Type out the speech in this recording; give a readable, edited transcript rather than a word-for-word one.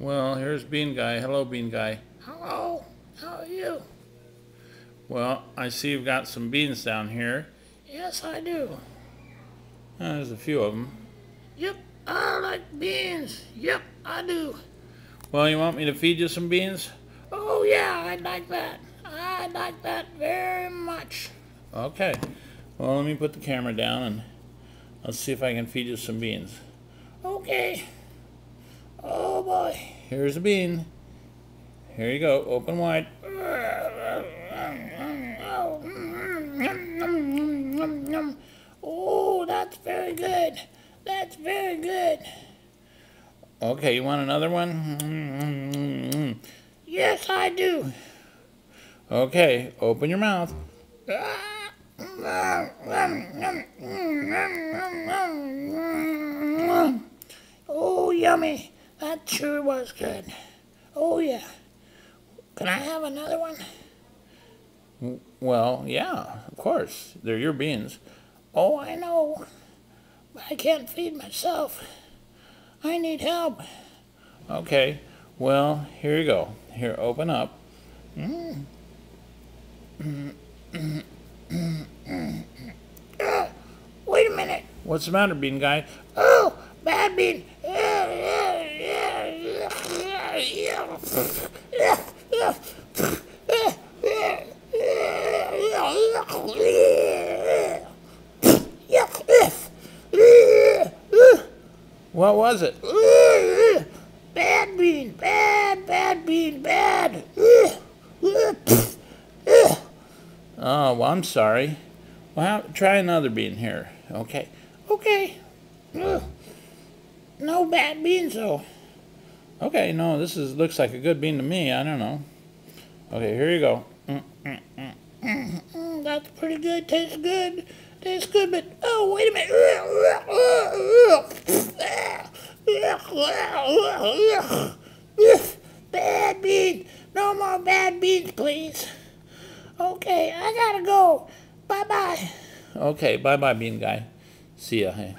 Well, here's Bean Guy. Hello, Bean Guy. Hello, how are you? Well, I see you've got some beans down here. Yes, I do. There's a few of them. Yep, I like beans. Yep, I do. Well, you want me to feed you some beans? Oh, yeah, I'd like that. I'd like that very much. Okay. Well, let me put the camera down and let's see if I can feed you some beans. Okay. Oh, boy. Here's a bean. Here you go. Open wide. Oh, that's very good. That's very good. Okay, you want another one? Yes, I do. Okay, open your mouth. Oh, yummy. That sure was good. Oh, yeah. Can I have another one? Well, yeah, of course. They're your beans. Oh, I know. But I can't feed myself. I need help. Okay, well, here you go. Here, open up. Wait a minute. What's the matter, Bean Guy? Oh, bad bean. What was it? Bad bean, bad bean, bad. Oh, well, I'm sorry. Well, try another bean here. Okay. Okay. No bad beans though. Okay, no, looks like a good bean to me. I don't know. Okay, here you go. That's pretty good. Tastes good. Tastes good, but oh, wait a minute. Bad bean. No more bad beans, please. Okay, I gotta go. Bye-bye. Okay, bye-bye, Bean Guy. See ya. Hey.